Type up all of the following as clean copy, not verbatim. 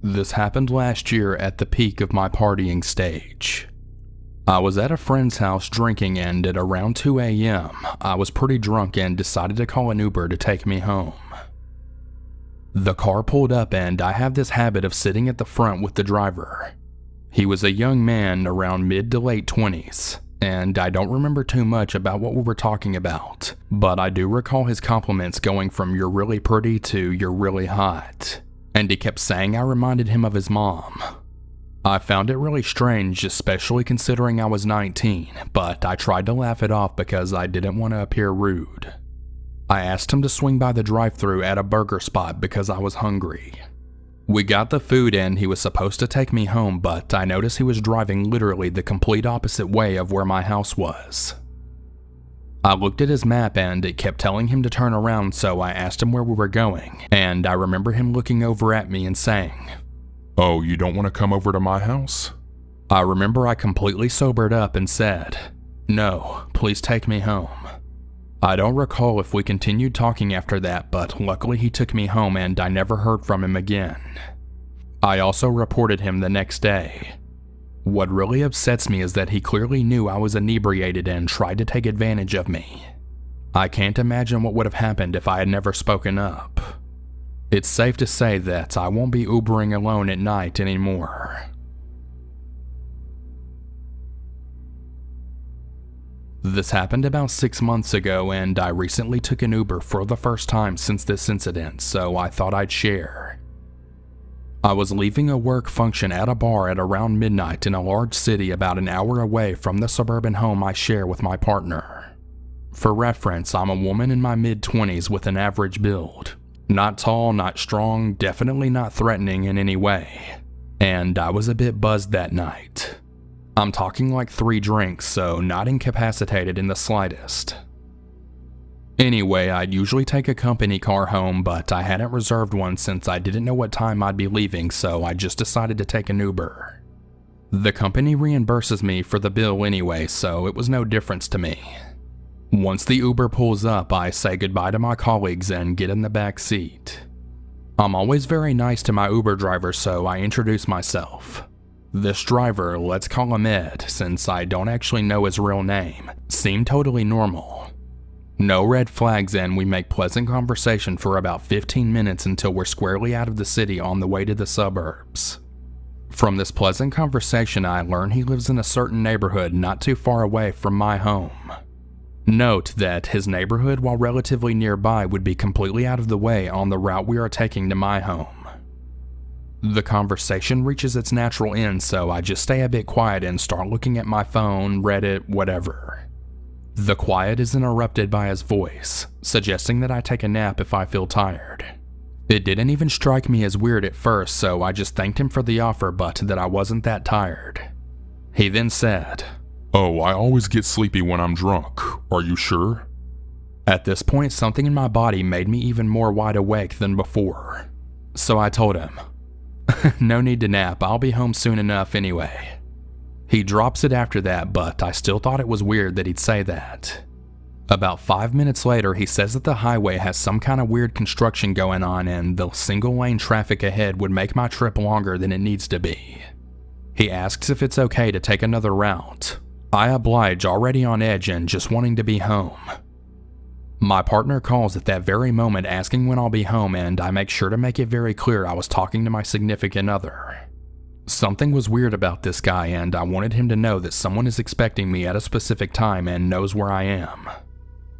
This happened last year at the peak of my partying stage. I was at a friend's house drinking, and at around 2 a.m., I was pretty drunk and decided to call an Uber to take me home. The car pulled up, and I have this habit of sitting at the front with the driver. He was a young man around mid to late 20s, and I don't remember too much about what we were talking about, but I do recall his compliments going from "you're really pretty" to "you're really hot," and he kept saying I reminded him of his mom. I found it really strange, especially considering I was 19, but I tried to laugh it off because I didn't want to appear rude. I asked him to swing by the drive-thru at a burger spot because I was hungry. We got the food and he was supposed to take me home, but I noticed he was driving literally the complete opposite way of where my house was. I looked at his map and it kept telling him to turn around, so I asked him where we were going, and I remember him looking over at me and saying, "Oh, you don't want to come over to my house?" I remember I completely sobered up and said, "No, please take me home." I don't recall if we continued talking after that, but luckily he took me home and I never heard from him again. I also reported him the next day. What really upsets me is that he clearly knew I was inebriated and tried to take advantage of me. I can't imagine what would have happened if I had never spoken up. It's safe to say that I won't be Ubering alone at night anymore. This happened about 6 months ago, and I recently took an Uber for the first time since this incident, so I thought I'd share. I was leaving a work function at a bar at around midnight in a large city about an hour away from the suburban home I share with my partner. For reference, I'm a woman in my mid-20s with an average build. Not tall, not strong, definitely not threatening in any way. And I was a bit buzzed that night. I'm talking like 3 drinks, so not incapacitated in the slightest. Anyway, I'd usually take a company car home, but I hadn't reserved one since I didn't know what time I'd be leaving, so I just decided to take an Uber. The company reimburses me for the bill anyway, so it was no difference to me. Once the Uber pulls up, I say goodbye to my colleagues and get in the back seat. I'm always very nice to my Uber driver, so I introduce myself. This driver, let's call him Ed, since I don't actually know his real name, seemed totally normal. No red flags, and we make pleasant conversation for about 15 minutes until we're squarely out of the city on the way to the suburbs. From this pleasant conversation, I learn he lives in a certain neighborhood not too far away from my home. Note that his neighborhood, while relatively nearby, would be completely out of the way on the route we are taking to my home. The conversation reaches its natural end, so I just stay a bit quiet and start looking at my phone, Reddit, whatever. The quiet is interrupted by his voice, suggesting that I take a nap if I feel tired. It didn't even strike me as weird at first, so I just thanked him for the offer, but that I wasn't that tired. He then said, "Oh, I always get sleepy when I'm drunk. Are you sure?" At this point, something in my body made me even more wide awake than before. So I told him, "No need to nap, I'll be home soon enough anyway." He drops it after that, but I still thought it was weird that he'd say that. About 5 minutes later, he says that the highway has some kind of weird construction going on and the single lane traffic ahead would make my trip longer than it needs to be. He asks if it's okay to take another route. I oblige, already on edge and just wanting to be home. My partner calls at that very moment asking when I'll be home, and I make sure to make it very clear I was talking to my significant other. Something was weird about this guy, and I wanted him to know that someone is expecting me at a specific time and knows where I am.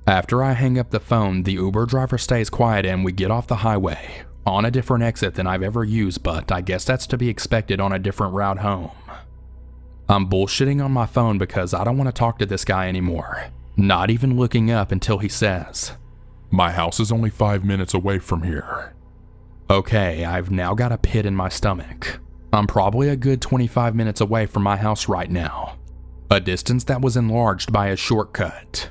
After I hang up the phone, the Uber driver stays quiet and we get off the highway, on a different exit than I've ever used, but I guess that's to be expected on a different route home. I'm bullshitting on my phone because I don't want to talk to this guy anymore. Not even looking up until he says, "My house is only 5 minutes away from here." Okay, I've now got a pit in my stomach. I'm probably a good 25 minutes away from my house right now, a distance that was enlarged by a shortcut.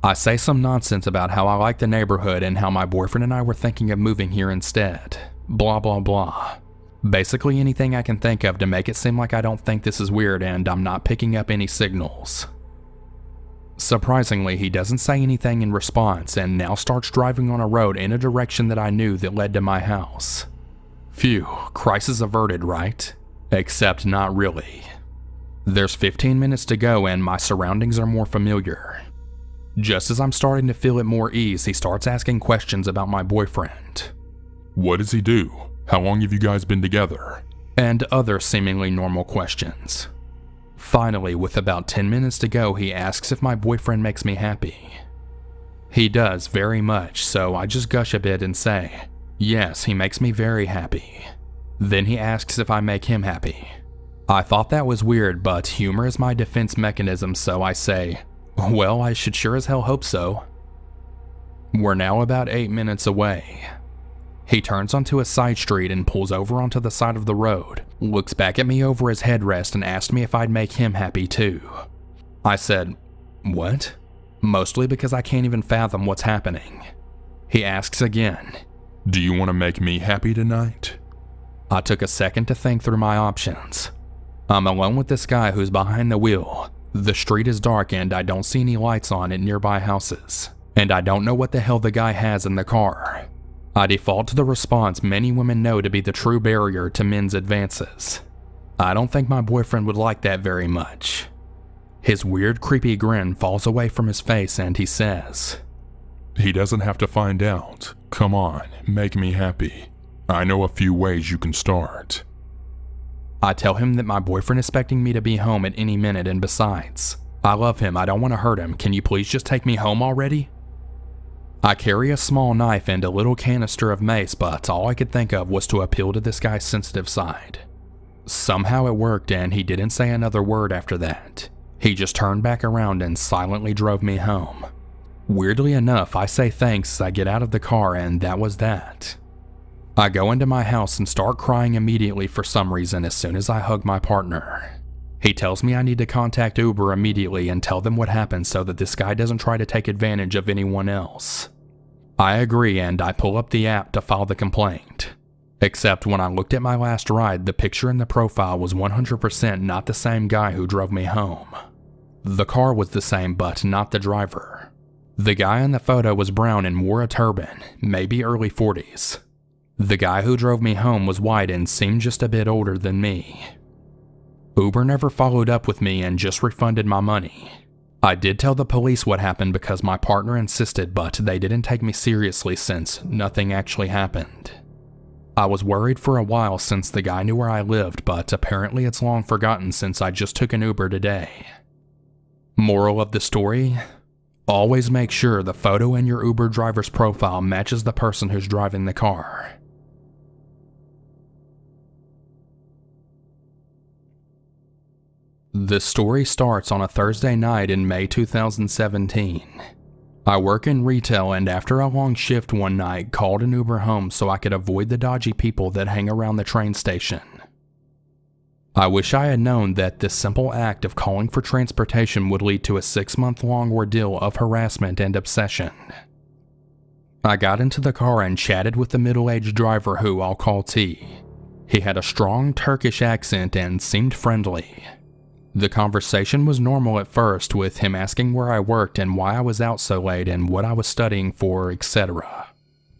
I say some nonsense about how I like the neighborhood and how my boyfriend and I were thinking of moving here instead. Blah blah blah. Basically anything I can think of to make it seem like I don't think this is weird and I'm not picking up any signals. Surprisingly, he doesn't say anything in response and now starts driving on a road in a direction that I knew that led to my house. Phew, crisis averted, right? Except not really. There's 15 minutes to go and my surroundings are more familiar. Just as I'm starting to feel at more ease, he starts asking questions about my boyfriend. What does he do? How long have you guys been together? And other seemingly normal questions. Finally, with about 10 minutes to go, he asks if my boyfriend makes me happy. He does very much, so I just gush a bit and say, yes, he makes me very happy. Then he asks if I make him happy. I thought that was weird, but humor is my defense mechanism, so I say, well, I should sure as hell hope so. We're now about 8 minutes away. He turns onto a side street and pulls over onto the side of the road, looks back at me over his headrest and asked me if I'd make him happy too. I said, what? Mostly because I can't even fathom what's happening. He asks again, Do you want to make me happy tonight? I took a second to think through my options. I'm alone with this guy who's behind the wheel. The street is dark and I don't see any lights on at nearby houses. And I don't know what the hell the guy has in the car. I default to the response many women know to be the true barrier to men's advances. I don't think my boyfriend would like that very much. His weird, creepy grin falls away from his face and he says, He doesn't have to find out. Come on, make me happy. I know a few ways you can start. I tell him that my boyfriend is expecting me to be home at any minute, and besides, I love him, I don't want to hurt him, can you please just take me home already? I carry a small knife and a little canister of mace, but all I could think of was to appeal to this guy's sensitive side. Somehow it worked and he didn't say another word after that. He just turned back around and silently drove me home. Weirdly enough, I say thanks as I get out of the car and that was that. I go into my house and start crying immediately for some reason as soon as I hug my partner. He tells me I need to contact Uber immediately and tell them what happened so that this guy doesn't try to take advantage of anyone else. I agree and I pull up the app to file the complaint. Except when I looked at my last ride, the picture in the profile was 100% not the same guy who drove me home. The car was the same, but not the driver. The guy in the photo was brown and wore a turban, maybe early 40s. The guy who drove me home was white and seemed just a bit older than me. Uber never followed up with me and just refunded my money. I did tell the police what happened because my partner insisted, but they didn't take me seriously since nothing actually happened. I was worried for a while since the guy knew where I lived, but apparently it's long forgotten since I just took an Uber today. Moral of the story? Always make sure the photo in your Uber driver's profile matches the person who's driving the car. This story starts on a Thursday night in May 2017. I work in retail and after a long shift one night called an Uber home so I could avoid the dodgy people that hang around the train station. I wish I had known that this simple act of calling for transportation would lead to a 6-month-long ordeal of harassment and obsession. I got into the car and chatted with the middle-aged driver who I'll call T. He had a strong Turkish accent and seemed friendly. The conversation was normal at first, with him asking where I worked and why I was out so late and what I was studying for, etc.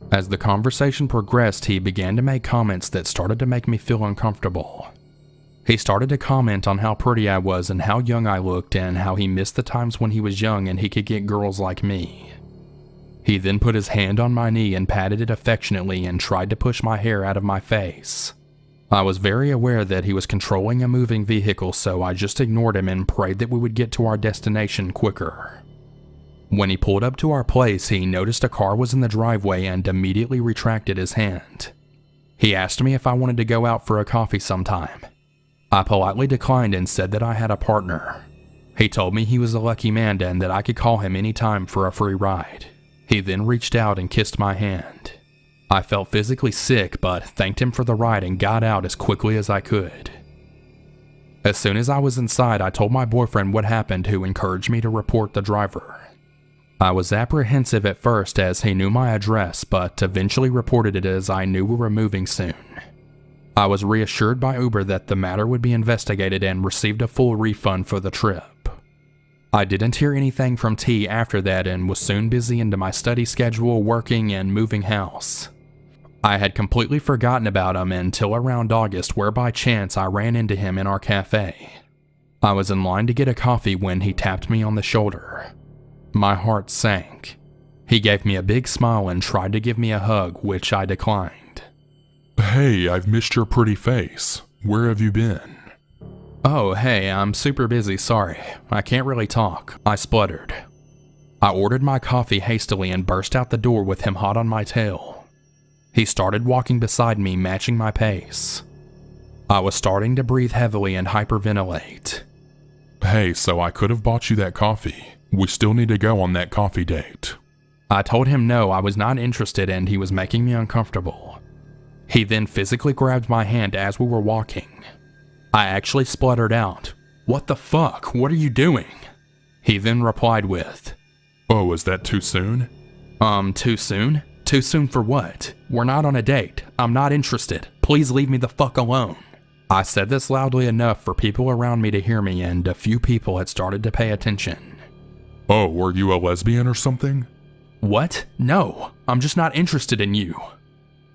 As the conversation progressed, he began to make comments that started to make me feel uncomfortable. He started to comment on how pretty I was and how young I looked and how he missed the times when he was young and he could get girls like me. He then put his hand on my knee and patted it affectionately and tried to push my hair out of my face. I was very aware that he was controlling a moving vehicle, so I just ignored him and prayed that we would get to our destination quicker. When he pulled up to our place, he noticed a car was in the driveway and immediately retracted his hand. He asked me if I wanted to go out for a coffee sometime. I politely declined and said that I had a partner. He told me he was a lucky man and that I could call him any time for a free ride. He then reached out and kissed my hand. I felt physically sick, but thanked him for the ride and got out as quickly as I could. As soon as I was inside, I told my boyfriend what happened, who encouraged me to report the driver. I was apprehensive at first as he knew my address, but eventually reported it as I knew we were moving soon. I was reassured by Uber that the matter would be investigated and received a full refund for the trip. I didn't hear anything from T after that and was soon busy into my study schedule, working, and moving house. I had completely forgotten about him until around August, where by chance I ran into him in our cafe. I was in line to get a coffee when he tapped me on the shoulder. My heart sank. He gave me a big smile and tried to give me a hug, which I declined. Hey, I've missed your pretty face. Where have you been? Oh, hey, I'm super busy, sorry. I can't really talk, I spluttered. I ordered my coffee hastily and burst out the door with him hot on my tail. He started walking beside me, matching my pace. I was starting to breathe heavily and hyperventilate. Hey, so I could have bought you that coffee. We still need to go on that coffee date. I told him no, I was not interested and he was making me uncomfortable. He then physically grabbed my hand as we were walking. I actually spluttered out, "What the fuck? What are you doing?" He then replied with, Oh, is that too soon? Too soon? Too soon for what? We're not on a date. I'm not interested. Please leave me the fuck alone. I said this loudly enough for people around me to hear me, and a few people had started to pay attention. Oh, were you a lesbian or something? What? No, I'm just not interested in you.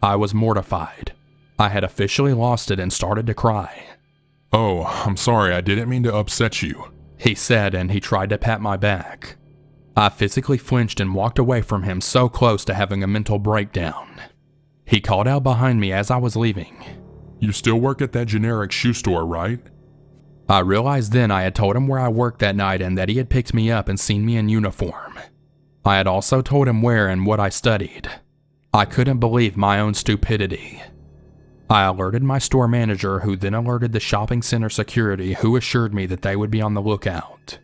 I was mortified. I had officially lost it and started to cry. Oh, I'm sorry, I didn't mean to upset you, he said, and he tried to pat my back. I physically flinched and walked away from him, so close to having a mental breakdown. He called out behind me as I was leaving. You still work at that generic shoe store, right? I realized then I had told him where I worked that night and that he had picked me up and seen me in uniform. I had also told him where and what I studied. I couldn't believe my own stupidity. I alerted my store manager, who then alerted the shopping center security, who assured me that they would be on the lookout.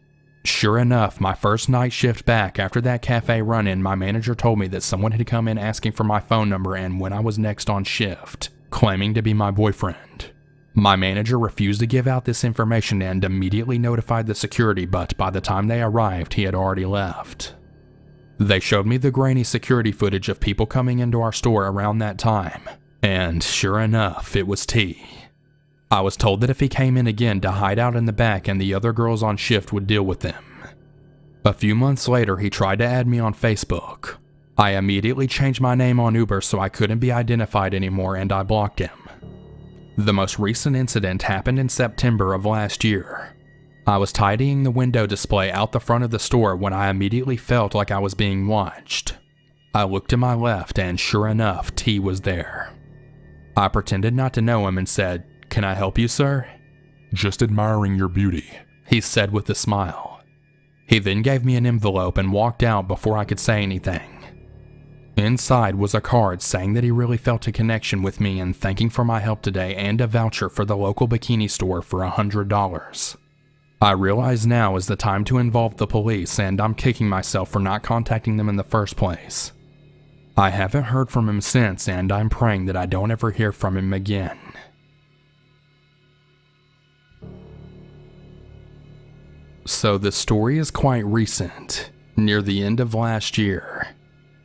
Sure enough, my first night shift back after that cafe run-in, my manager told me that someone had come in asking for my phone number and when I was next on shift, claiming to be my boyfriend. My manager refused to give out this information and immediately notified the security, but by the time they arrived, he had already left. They showed me the grainy security footage of people coming into our store around that time, and sure enough, it was T. I was told that if he came in again to hide out in the back and the other girls on shift would deal with him. A few months later, he tried to add me on Facebook. I immediately changed my name on Uber so I couldn't be identified anymore, and I blocked him. The most recent incident happened in September of last year. I was tidying the window display out the front of the store when I immediately felt like I was being watched. I looked to my left and sure enough, T was there. I pretended not to know him and said, "Can I help you, sir?" Just admiring your beauty, he said with a smile. He then gave me an envelope and walked out before I could say anything. Inside was a card saying that he really felt a connection with me and thanking for my help today, and a voucher for the local bikini store for $100. I realize now is the time to involve the police, and I'm kicking myself for not contacting them in the first place. I haven't heard from him since, and I'm praying that I don't ever hear from him again. So the story is quite recent, near the end of last year.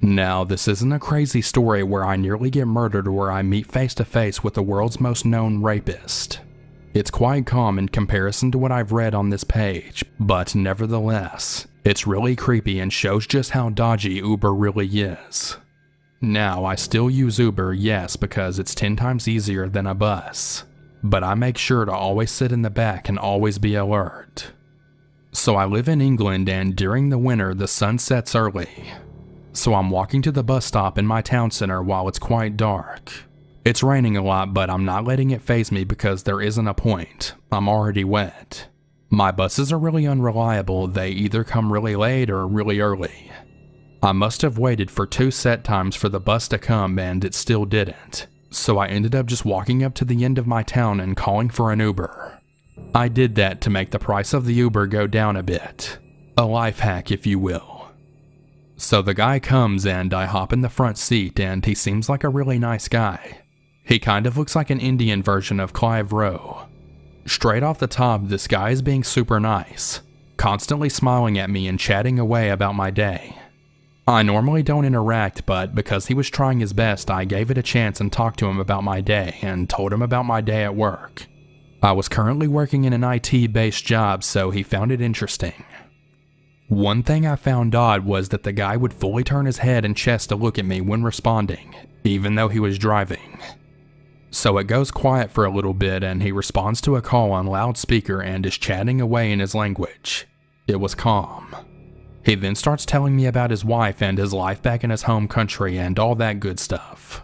Now, this isn't a crazy story where I nearly get murdered or I meet face to face with the world's most known rapist. It's quite calm in comparison to what I've read on this page, but nevertheless, it's really creepy and shows just how dodgy Uber really is. Now, I still use Uber, yes, because it's 10 times easier than a bus, but I make sure to always sit in the back and always be alert. So I live in England, and during the winter the sun sets early. So I'm walking to the bus stop in my town center while it's quite dark. It's raining a lot, but I'm not letting it faze me because there isn't a point. I'm already wet. My buses are really unreliable. They either come really late or really early. I must have waited for 2 set times for the bus to come and it still didn't. So I ended up just walking up to the end of my town and calling for an Uber. I did that to make the price of the Uber go down a bit. A life hack, if you will. So the guy comes and I hop in the front seat, and he seems like a really nice guy. He kind of looks like an Indian version of Clive Rowe. Straight off the top, this guy is being super nice, constantly smiling at me and chatting away about my day. I normally don't interact, but because he was trying his best, I gave it a chance and talked to him about my day and told him about my day at work. I was currently working in an IT-based job, so he found it interesting. One thing I found odd was that the guy would fully turn his head and chest to look at me when responding, even though he was driving. So it goes quiet for a little bit and he responds to a call on loudspeaker and is chatting away in his language. It was calm. He then starts telling me about his wife and his life back in his home country and all that good stuff.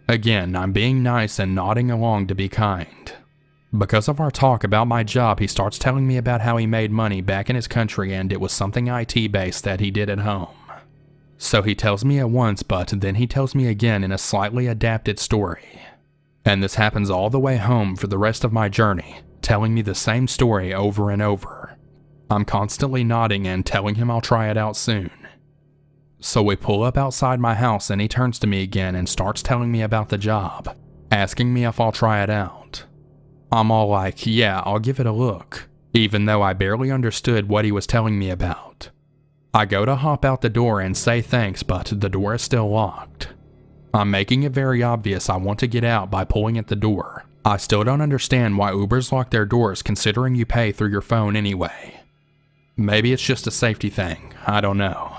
Again, I'm being nice and nodding along to be kind. Because of our talk about my job, he starts telling me about how he made money back in his country and it was something IT based that he did at home. So he tells me at once, but then he tells me again in a slightly adapted story. And this happens all the way home for the rest of my journey, telling me the same story over and over. I'm constantly nodding and telling him I'll try it out soon. So we pull up outside my house and he turns to me again and starts telling me about the job, asking me if I'll try it out. I'm all like, yeah, I'll give it a look, even though I barely understood what he was telling me about. I go to hop out the door and say thanks, but the door is still locked. I'm making it very obvious I want to get out by pulling at the door. I still don't understand why Ubers lock their doors considering you pay through your phone anyway. Maybe it's just a safety thing, I don't know.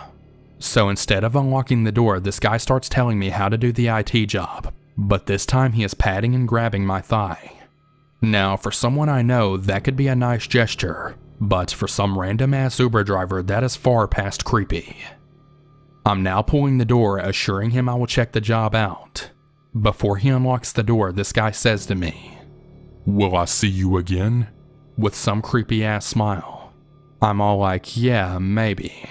So instead of unlocking the door, this guy starts telling me how to do the IT job, but this time he is patting and grabbing my thigh. Now, for someone I know, that could be a nice gesture, but for some random ass Uber driver, that is far past creepy. I'm now pulling the door, assuring him I will check the job out. Before he unlocks the door, this guy says to me, "Will I see you again?" with some creepy ass smile. I'm all like, yeah, maybe.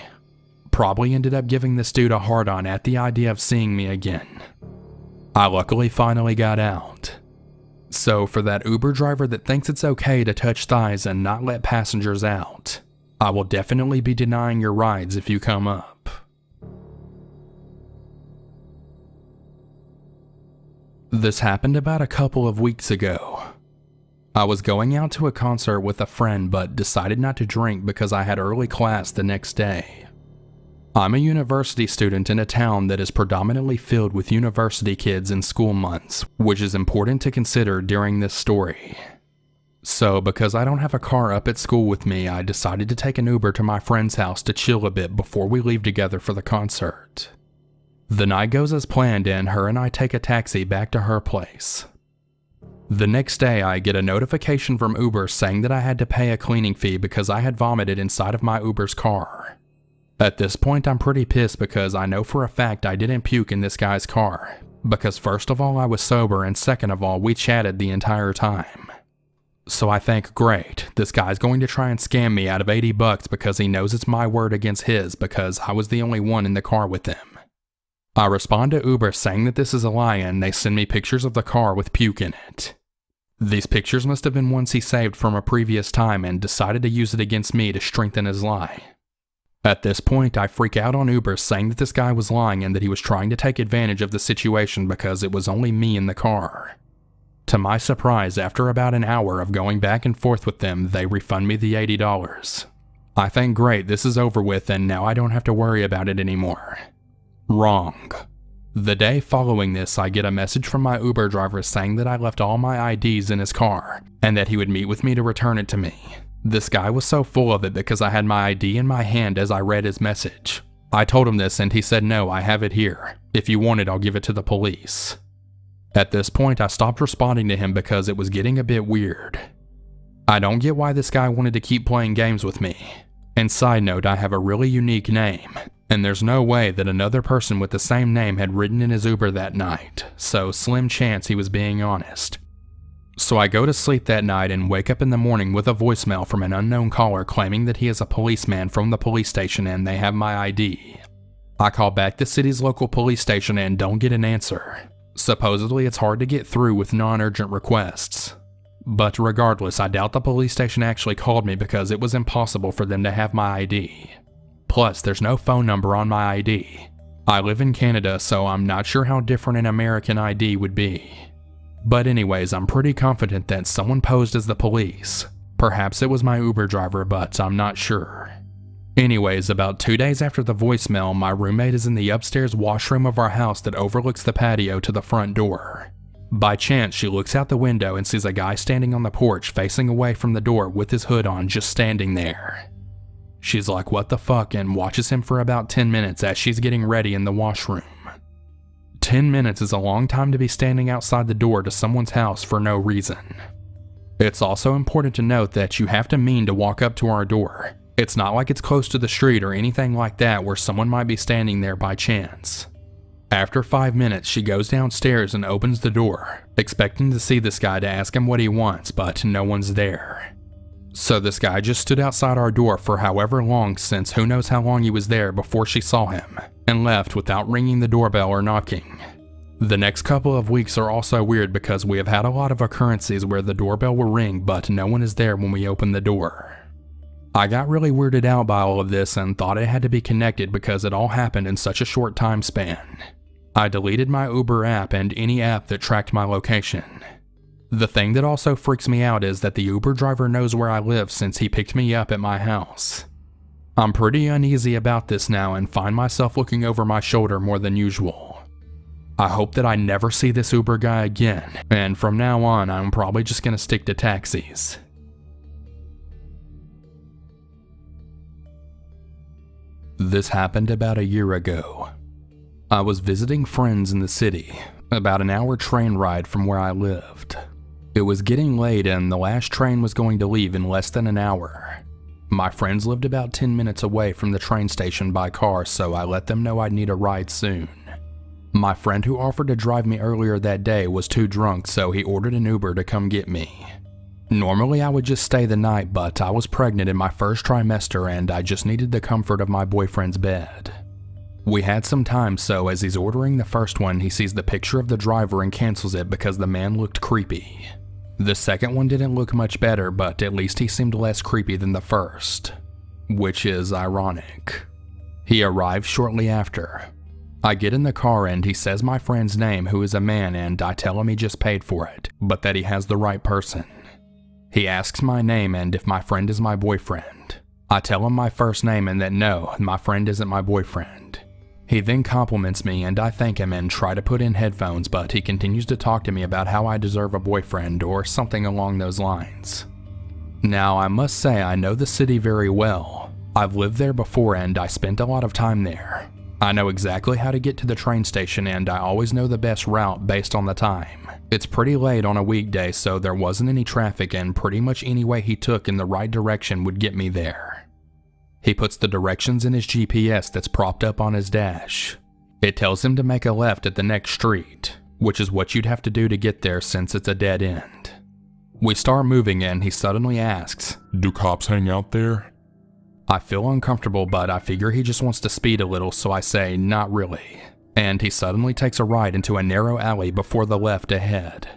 Probably ended up giving this dude a hard on at the idea of seeing me again. I luckily finally got out. So for that Uber driver that thinks it's okay to touch thighs and not let passengers out, I will definitely be denying your rides if you come up. This happened about a couple of weeks ago. I was going out to a concert with a friend but decided not to drink because I had early class the next day. I'm a university student in a town that is predominantly filled with university kids in school months, which is important to consider during this story. So because I don't have a car up at school with me, I decided to take an Uber to my friend's house to chill a bit before we leave together for the concert. The night goes as planned and her and I take a taxi back to her place. The next day I get a notification from Uber saying that I had to pay a cleaning fee because I had vomited inside of my Uber's car. At this point I'm pretty pissed because I know for a fact I didn't puke in this guy's car, because first of all I was sober and second of all we chatted the entire time. So I think, great, this guy's going to try and scam me out of $80 because he knows it's my word against his because I was the only one in the car with him. I respond to Uber saying that this is a lie and they send me pictures of the car with puke in it. These pictures must have been ones he saved from a previous time and decided to use it against me to strengthen his lie. At this point, I freak out on Uber saying that this guy was lying and that he was trying to take advantage of the situation because it was only me in the car. To my surprise, after about an hour of going back and forth with them, they refund me the $80. I think, great, this is over with and now I don't have to worry about it anymore. Wrong. The day following this, I get a message from my Uber driver saying that I left all my IDs in his car and that he would meet with me to return it to me. This guy was so full of it because I had my ID in my hand as I read his message. I told him this and he said, no, I have it here. If you want it, I'll give it to the police. At this point, I stopped responding to him because it was getting a bit weird. I don't get why this guy wanted to keep playing games with me. And side note, I have a really unique name, and there's no way that another person with the same name had ridden in his Uber that night, so slim chance he was being honest. So I go to sleep that night and wake up in the morning with a voicemail from an unknown caller claiming that he is a policeman from the police station and they have my ID. I call back the city's local police station and don't get an answer. Supposedly it's hard to get through with non-urgent requests. But regardless, I doubt the police station actually called me because it was impossible for them to have my ID. Plus, there's no phone number on my ID. I live in Canada, so I'm not sure how different an American ID would be. But anyways, I'm pretty confident that someone posed as the police. Perhaps it was my Uber driver, but I'm not sure. Anyways, about 2 days after the voicemail, my roommate is in the upstairs washroom of our house that overlooks the patio to the front door. By chance, she looks out the window and sees a guy standing on the porch facing away from the door with his hood on, just standing there. She's like, what the fuck, and watches him for about 10 minutes as she's getting ready in the washroom. 10 minutes is a long time to be standing outside the door to someone's house for no reason. It's also important to note that you have to mean to walk up to our door. It's not like it's close to the street or anything like that where someone might be standing there by chance. After 5 minutes, she goes downstairs and opens the door, expecting to see this guy to ask him what he wants, but no one's there. So this guy just stood outside our door for however long, since who knows how long he was there before she saw him, and left without ringing the doorbell or knocking. The next couple of weeks are also weird because we have had a lot of occurrences where the doorbell will ring but no one is there when we open the door. I got really weirded out by all of this and thought it had to be connected because it all happened in such a short time span. I deleted my Uber app and any app that tracked my location. The thing that also freaks me out is that the Uber driver knows where I live since he picked me up at my house. I'm pretty uneasy about this now and find myself looking over my shoulder more than usual. I hope that I never see this Uber guy again, and from now on I'm probably just gonna stick to taxis. This happened about a year ago. I was visiting friends in the city, about an hour train ride from where I lived. It was getting late and the last train was going to leave in less than an hour. My friends lived about 10 minutes away from the train station by car, so I let them know I'd need a ride soon. My friend who offered to drive me earlier that day was too drunk, so he ordered an Uber to come get me. Normally I would just stay the night, but I was pregnant in my first trimester and I just needed the comfort of my boyfriend's bed. We had some time, so as he's ordering the first one, he sees the picture of the driver and cancels it because the man looked creepy. The second one didn't look much better, but at least he seemed less creepy than the first, which is ironic. He arrived shortly after. I get in the car and he says my friend's name, who is a man, and I tell him he just paid for it, but that he has the right person. He asks my name and if my friend is my boyfriend. I tell him my first name and that no, my friend isn't my boyfriend. He then compliments me and I thank him and try to put in headphones, but he continues to talk to me about how I deserve a boyfriend or something along those lines. Now I must say I know the city very well. I've lived there before and I spent a lot of time there. I know exactly how to get to the train station and I always know the best route based on the time. It's pretty late on a weekday, so there wasn't any traffic and pretty much any way he took in the right direction would get me there. He puts the directions in his GPS that's propped up on his dash. It tells him to make a left at the next street, which is what you'd have to do to get there since it's a dead end. We start moving and he suddenly asks, Do cops hang out there? I feel uncomfortable, but I figure he just wants to speed a little, so I say, not really. And he suddenly takes a right into a narrow alley before the left ahead.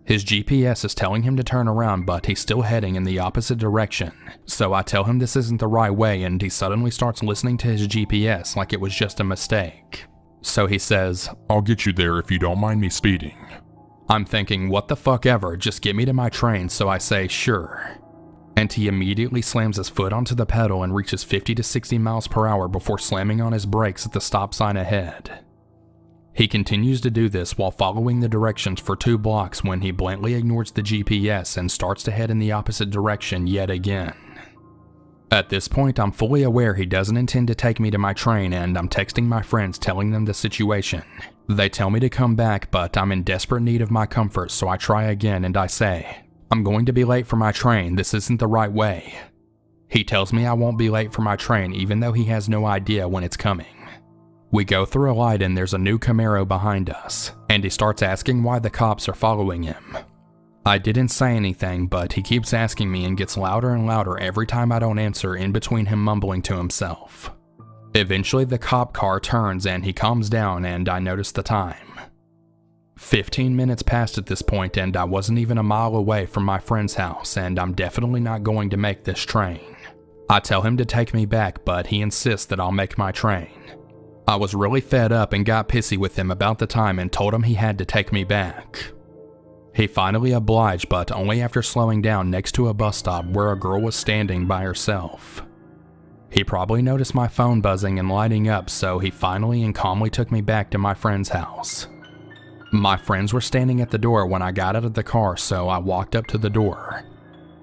His GPS is telling him to turn around, but he's still heading in the opposite direction. So I tell him this isn't the right way and he suddenly starts listening to his GPS like it was just a mistake. So he says, I'll get you there if you don't mind me speeding. I'm thinking, what the fuck ever, just get me to my train, so I say, sure. And he immediately slams his foot onto the pedal and reaches 50 to 60 miles per hour before slamming on his brakes at the stop sign ahead. He continues to do this while following the directions for 2 blocks when he blatantly ignores the GPS and starts to head in the opposite direction yet again. At this point, I'm fully aware he doesn't intend to take me to my train and I'm texting my friends telling them the situation. They tell me to come back, but I'm in desperate need of my comfort, so I try again and I say, I'm going to be late for my train, this isn't the right way. He tells me I won't be late for my train even though he has no idea when it's coming. We go through a light and there's a new Camaro behind us, and he starts asking why the cops are following him. I didn't say anything, but he keeps asking me and gets louder and louder every time I don't answer, in between him mumbling to himself. Eventually the cop car turns and he calms down and I notice the time. 15 minutes passed at this point and I wasn't even a mile away from my friend's house and I'm definitely not going to make this train. I tell him to take me back, but he insists that I'll make my train. I was really fed up and got pissy with him about the time and told him he had to take me back. He finally obliged, but only after slowing down next to a bus stop where a girl was standing by herself. He probably noticed my phone buzzing and lighting up, so he finally and calmly took me back to my friend's house. My friends were standing at the door when I got out of the car, so I walked up to the door.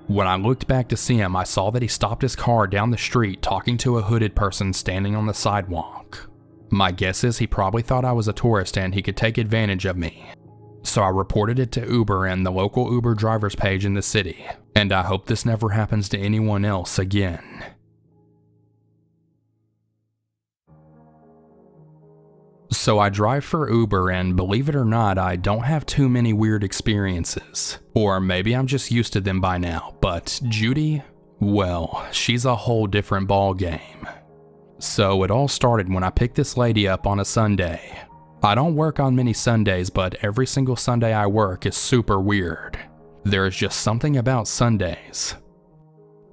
When I looked back to see him, I saw that he stopped his car down the street talking to a hooded person standing on the sidewalk. My guess is he probably thought I was a tourist and he could take advantage of me. So I reported it to Uber and the local Uber drivers page in the city, and I hope this never happens to anyone else again. So I drive for Uber, and believe it or not, I don't have too many weird experiences. Or maybe I'm just used to them by now, but Judy, well, she's a whole different ball game. So it all started when I picked this lady up on a Sunday. I don't work on many Sundays, but every single Sunday I work is super weird. There is just something about Sundays.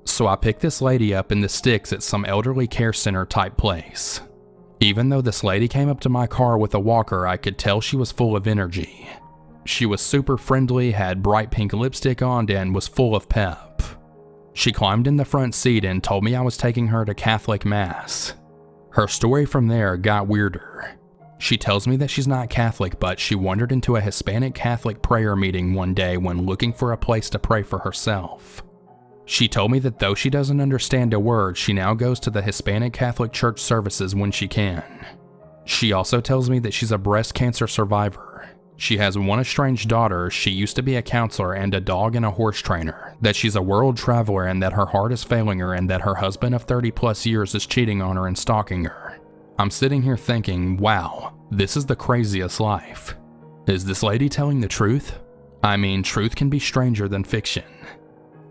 So I picked this lady up in the sticks at some elderly care center type place. Even though this lady came up to my car with a walker, I could tell she was full of energy. She was super friendly, had bright pink lipstick on, and was full of pep. She climbed in the front seat and told me I was taking her to Catholic Mass. Her story from there got weirder. She tells me that she's not Catholic, but she wandered into a Hispanic Catholic prayer meeting one day when looking for a place to pray for herself. She told me that though she doesn't understand a word, she now goes to the Hispanic Catholic Church services when she can. She also tells me that she's a breast cancer survivor. She has one estranged daughter, she used to be a counselor and a dog and a horse trainer, that she's a world traveler and that her heart is failing her and that her husband of 30 plus years is cheating on her and stalking her. I'm sitting here thinking, wow, this is the craziest life. Is this lady telling the truth? I mean, truth can be stranger than fiction.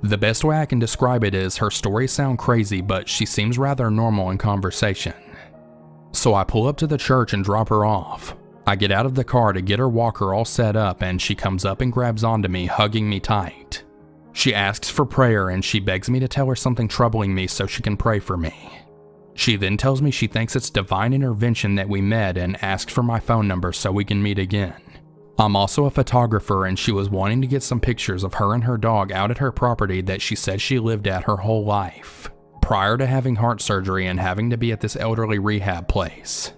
The best way I can describe it is her stories sound crazy, but she seems rather normal in conversation. So I pull up to the church and drop her off. I get out of the car to get her walker all set up and she comes up and grabs onto me, hugging me tight. She asks for prayer and she begs me to tell her something troubling me so she can pray for me. She then tells me she thinks it's divine intervention that we met and asks for my phone number so we can meet again. I'm also a photographer and she was wanting to get some pictures of her and her dog out at her property that she said she lived at her whole life, prior to having heart surgery and having to be at this elderly rehab place.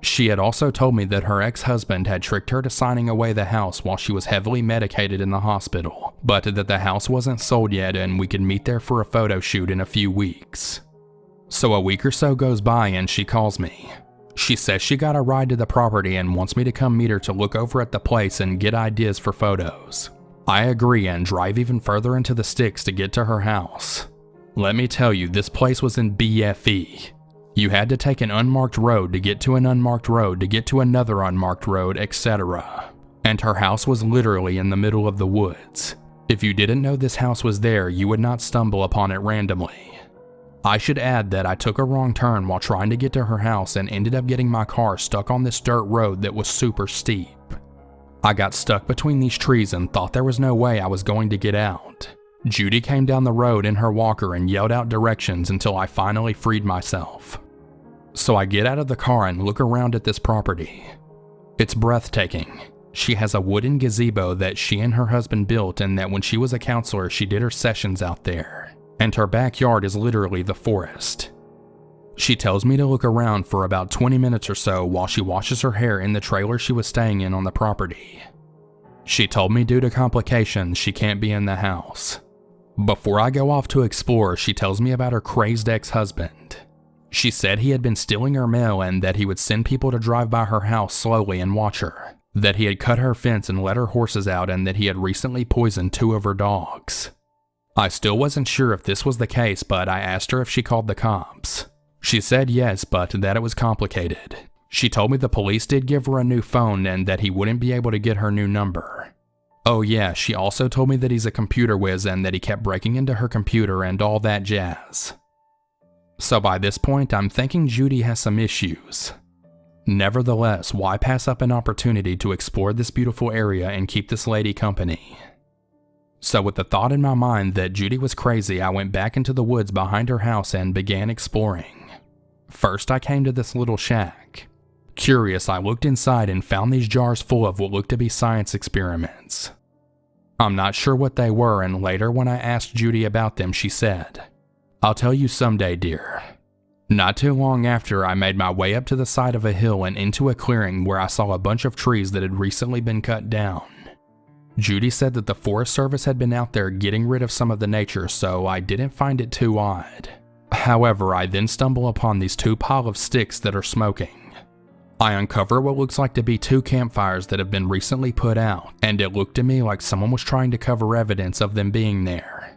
She had also told me that her ex-husband had tricked her to signing away the house while she was heavily medicated in the hospital, but that the house wasn't sold yet and we could meet there for a photo shoot in a few weeks. So a week or so goes by and she calls me. She says she got a ride to the property and wants me to come meet her to look over at the place and get ideas for photos. I agree and drive even further into the sticks to get to her house. Let me tell you, this place was in BFE. You had to take an unmarked road to get to an unmarked road to get to another unmarked road, etc. And her house was literally in the middle of the woods. If you didn't know this house was there, you would not stumble upon it randomly. I should add that I took a wrong turn while trying to get to her house and ended up getting my car stuck on this dirt road that was super steep. I got stuck between these trees and thought there was no way I was going to get out. Judy came down the road in her walker and yelled out directions until I finally freed myself. So I get out of the car and look around at this property. It's breathtaking. She has a wooden gazebo that she and her husband built and that when she was a counselor she did her sessions out there. And her backyard is literally the forest. She tells me to look around for about 20 minutes or so while she washes her hair in the trailer she was staying in on the property. She told me due to complications she can't be in the house. Before I go off to explore, she tells me about her crazed ex-husband. She said he had been stealing her mail and that he would send people to drive by her house slowly and watch her, that he had cut her fence and let her horses out, and that he had recently poisoned 2 of her dogs. I still wasn't sure if this was the case, but I asked her if she called the cops. She said yes, but that it was complicated. She told me the police did give her a new phone and that he wouldn't be able to get her new number. Oh yeah, she also told me that he's a computer whiz and that he kept breaking into her computer and all that jazz. So by this point, I'm thinking Judy has some issues. Nevertheless, why pass up an opportunity to explore this beautiful area and keep this lady company? So with the thought in my mind that Judy was crazy, I went back into the woods behind her house and began exploring. First, I came to this little shack. Curious, I looked inside and found these jars full of what looked to be science experiments. I'm not sure what they were, and later when I asked Judy about them, she said, "I'll tell you someday, dear." Not too long after, I made my way up to the side of a hill and into a clearing where I saw a bunch of trees that had recently been cut down. Judy said that the Forest Service had been out there getting rid of some of the nature, so I didn't find it too odd. However, I then stumble upon these 2 piles of sticks that are smoking. I uncover what looks like to be 2 campfires that have been recently put out, and it looked to me like someone was trying to cover evidence of them being there.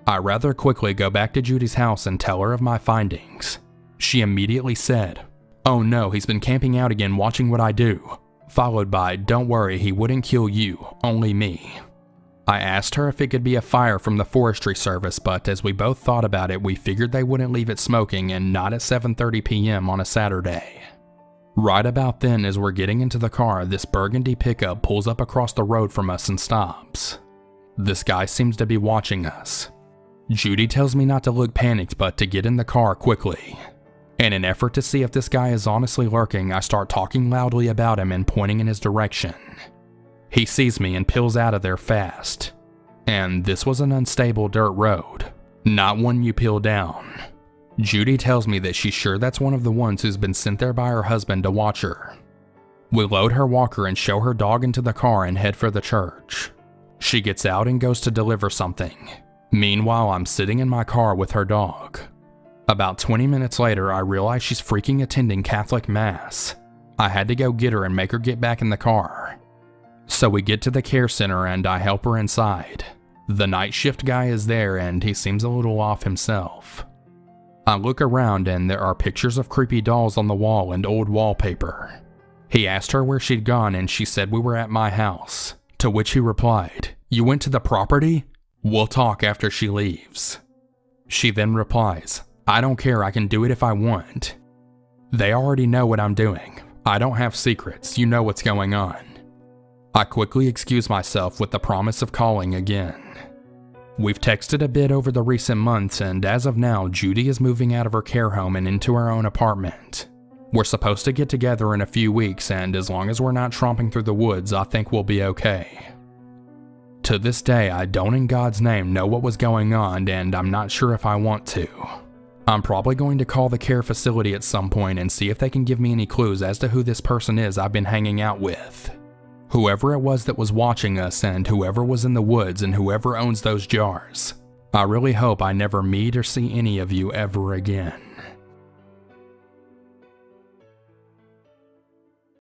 I rather quickly go back to Judy's house and tell her of my findings. She immediately said, "Oh no, he's been camping out again watching what I do," followed by, "Don't worry, he wouldn't kill you, only me." I asked her if it could be a fire from the Forestry Service, but as we both thought about it, we figured they wouldn't leave it smoking and not at 7:30 p.m. on a Saturday. Right about then, as we're getting into the car, this burgundy pickup pulls up across the road from us and stops. This guy seems to be watching us. Judy tells me not to look panicked, but to get in the car quickly. In an effort to see if this guy is honestly lurking, I start talking loudly about him and pointing in his direction. He sees me and peels out of there fast. And this was an unstable dirt road, not one you peel down. Judy tells me that she's sure that's one of the ones who's been sent there by her husband to watch her. We load her walker and show her dog into the car and head for the church. She gets out and goes to deliver something. Meanwhile, I'm sitting in my car with her dog. About 20 minutes later, I realize she's freaking attending Catholic Mass. I had to go get her and make her get back in the car. So we get to the care center and I help her inside. The night shift guy is there and he seems a little off himself. I look around and there are pictures of creepy dolls on the wall and old wallpaper. He asked her where she'd gone and she said we were at my house, to which he replied, "You went to the property? We'll talk after she leaves." She then replies, "I don't care, I can do it if I want." They already know what I'm doing. I don't have secrets, you know what's going on. I quickly excuse myself with the promise of calling again. We've texted a bit over the recent months, and as of now, Judy is moving out of her care home and into her own apartment. We're supposed to get together in a few weeks, and as long as we're not tromping through the woods, I think we'll be okay. To this day, I don't in God's name know what was going on, and I'm not sure if I want to. I'm probably going to call the care facility at some point and see if they can give me any clues as to who this person is I've been hanging out with. Whoever it was that was watching us, and whoever was in the woods, and whoever owns those jars. I really hope I never meet or see any of you ever again.